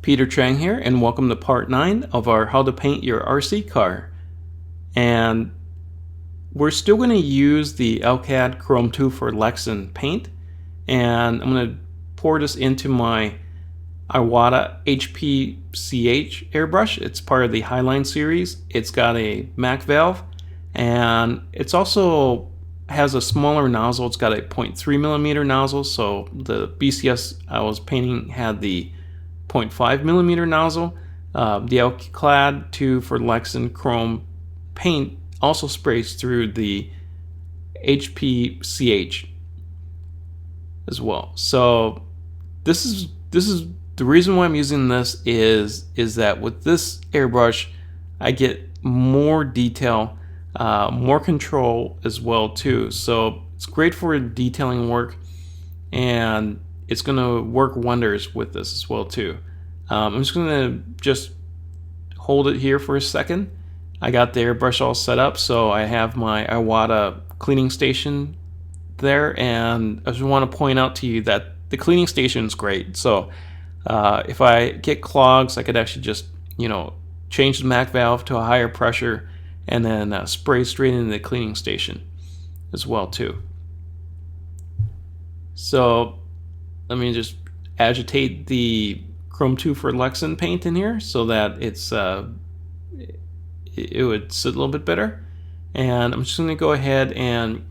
Peter Chang here, and welcome to part 9 of our How to Paint Your RC Car. And we're still going to use the LCAD Chrome 2 for Lexan paint, and I'm going to pour this into my Iwata HPCH airbrush. It's part of the Highline series. It's got a MAC valve, and it's also has a smaller nozzle. It's got a 0.3mm nozzle, so the BCS I was painting had the 0.5mm nozzle. The LCAD 2 for Lexan Chrome paint also sprays through the HPCH as well. So this is the reason why I'm using this is that with this airbrush I get more detail, more control as well too. So it's great for detailing work, and it's going to work wonders with this as well too. I'm just going to hold it here for a second. I got the airbrush all set up, so I have my Iwata cleaning station there, and I just want to point out to you that the cleaning station is great. So if I get clogs, I could actually just change the MAC valve to a higher pressure and then spray straight into the cleaning station as well too. So let me just agitate the Chrome 2 for Lexan paint in here so that it would sit a little bit better. And I'm just going to go ahead and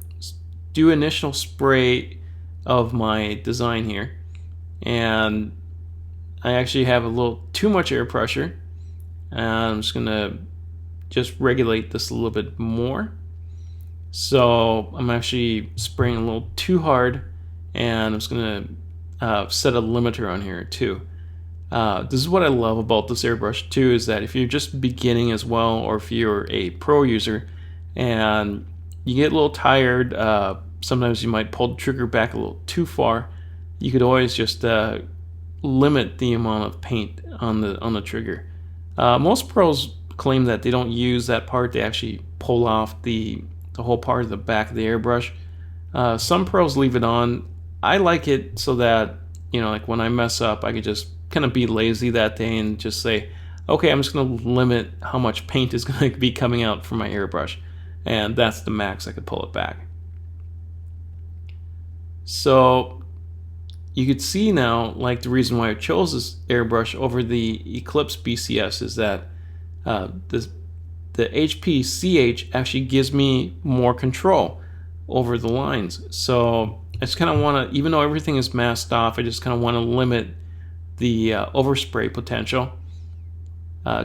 do initial spray of my design here. And I actually have a little too much air pressure, and I'm just going to regulate this a little bit more. So I'm actually spraying a little too hard, and I'm just going to set a limiter on here too. This is what I love about this airbrush too, is that if you're just beginning as well, or if you're a pro user and you get a little tired, sometimes you might pull the trigger back a little too far, you could always just limit the amount of paint on the trigger. Most pros claim that they don't use that part. They actually pull off the whole part of the back of the airbrush. Some pros leave it on. I like it so that like when I mess up, I could just kind of be lazy that day and just say, okay, I'm just going to limit how much paint is going to be coming out from my airbrush, and that's the max I could pull it back. So you could see now, like, the reason why I chose this airbrush over the Eclipse BCS is that the HPCH actually gives me more control over the lines. So I just kind of want to, even though everything is masked off, I just kind of want to limit the overspray potential,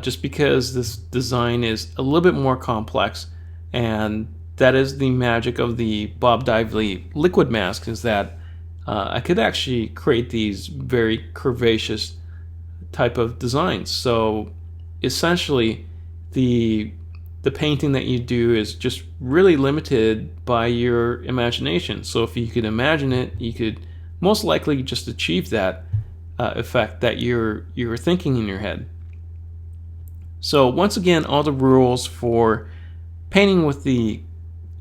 just because this design is a little bit more complex, and that is the magic of the Bob Dively liquid mask, is that I could actually create these very curvaceous type of designs. So essentially the painting that you do is just really limited by your imagination. So if you could imagine it, you could most likely just achieve that effect that you're thinking in your head. So once again, all the rules for painting with the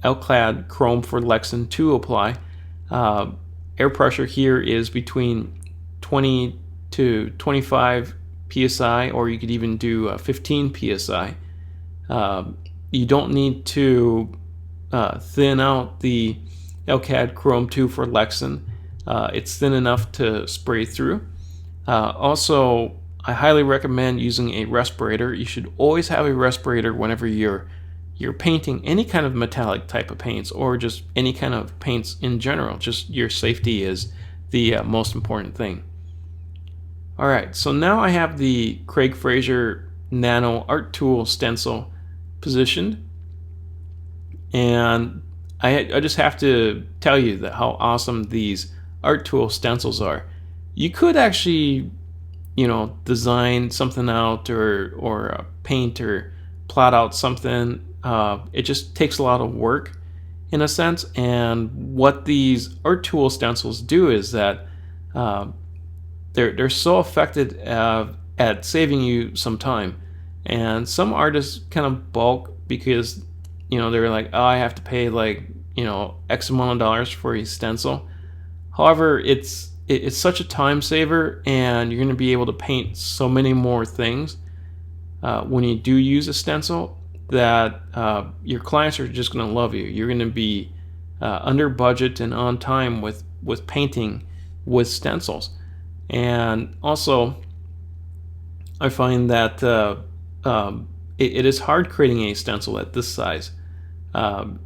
LCAD Chrome for Lexan 2 apply. Air pressure here is between 20 to 25 psi, or you could even do 15 psi. You don't need to thin out the LCAD Chrome 2 for Lexan. It's thin enough to spray through. Also, I highly recommend using a respirator. You should always have a respirator whenever you're painting any kind of metallic type of paints, or just any kind of paints in general. Just your safety is the most important thing. Alright, so now I have the Craig Fraser Nano Art Tool stencil positioned, and I just have to tell you that how awesome these Art Tool stencils are. You could actually, design something out, or paint or plot out something. It just takes a lot of work in a sense, and what these Art Tool stencils do is that they're so effective at saving you some time. And some artists kind of balk because they're like, oh, I have to pay like X amount of dollars for a stencil. However, it's it's such a time saver, and you're going to be able to paint so many more things when you do use a stencil that your clients are just going to love you. You're going to be under budget and on time with painting with stencils. And also, I find that it is hard creating a stencil at this size.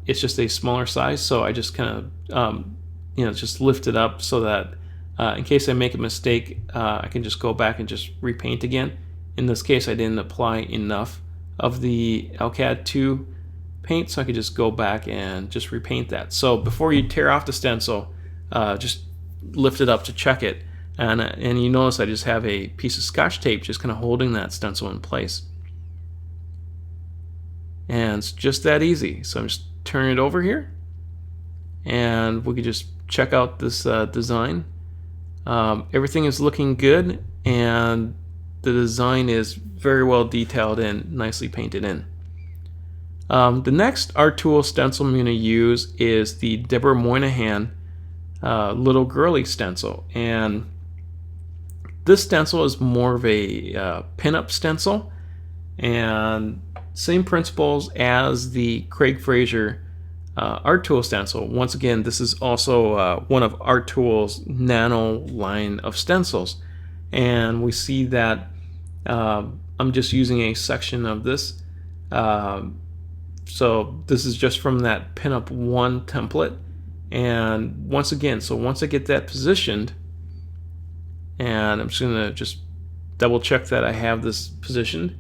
It's just a smaller size, so I just kind of just lift it up so that in case I make a mistake, I can just go back and just repaint again. In this case, I didn't apply enough of the Alcad 2 paint, so I could just go back and just repaint that. So before you tear off the stencil, just lift it up to check it. And you notice I just have a piece of Scotch tape just kind of holding that stencil in place. And it's just that easy. So I'm just turning it over here, and we could just check out this design. Everything is looking good, and the design is very well detailed and nicely painted in. The next art tool stencil I'm going to use is the Deborah Moynihan Little Girly stencil, and this stencil is more of a pinup stencil, and same principles as the Craig Fraser Art Tool stencil. Once again, this is also one of Art Tool's Nano line of stencils, and we see that I'm just using a section of this. So this is just from that Pinup 1 template, and once again, so once I get that positioned, and I'm just going to just double check that I have this positioned,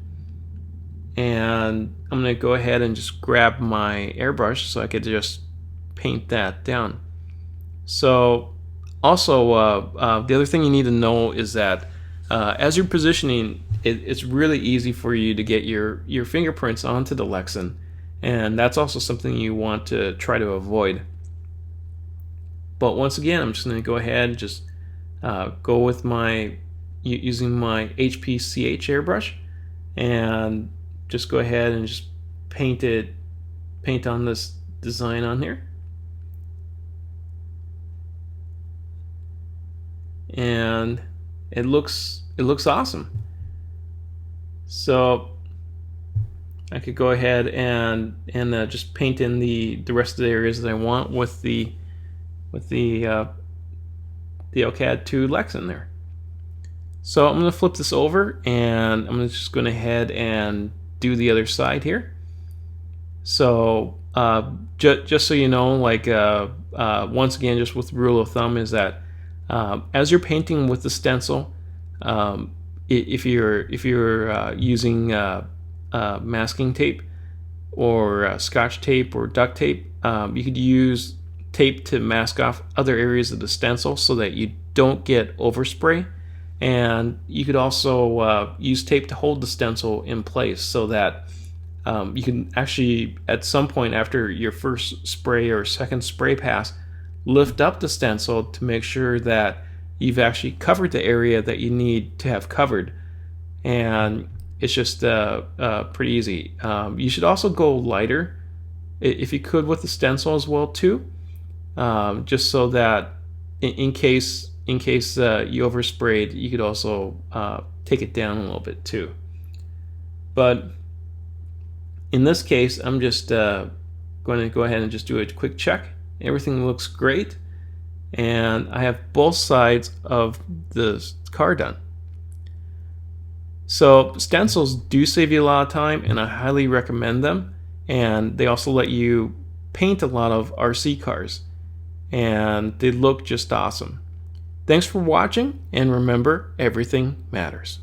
and I'm going to go ahead and just grab my airbrush so I could just paint that down. So also the other thing you need to know is that as you're positioning, it's really easy for you to get your fingerprints onto the Lexan, and that's also something you want to try to avoid. But once again, I'm just going to go ahead and just go with using my HPCH airbrush, and just go ahead and just paint on this design on here. And it looks awesome. So I could go ahead and just paint in the rest of the areas that I want with the Alcad 2 Lexan there. So I'm going to flip this over, and I'm just going ahead and do the other side here. So just so you know, like once again, just with rule of thumb is that as you're painting with the stencil, if you're using masking tape or Scotch tape or duct tape, you could use tape to mask off other areas of the stencil so that you don't get overspray, and you could also use tape to hold the stencil in place so that you can actually at some point after your first spray or second spray pass lift up the stencil to make sure that you've actually covered the area that you need to have covered, and it's just pretty easy. You should also go lighter if you could with the stencil as well too, just so that in case you oversprayed, you could also take it down a little bit too. But in this case, I'm just going to go ahead and just do a quick check. Everything looks great, and I have both sides of the car done. So stencils do save you a lot of time, and I highly recommend them, and they also let you paint a lot of RC cars, and they look just awesome. Thanks for watching, and remember, everything matters.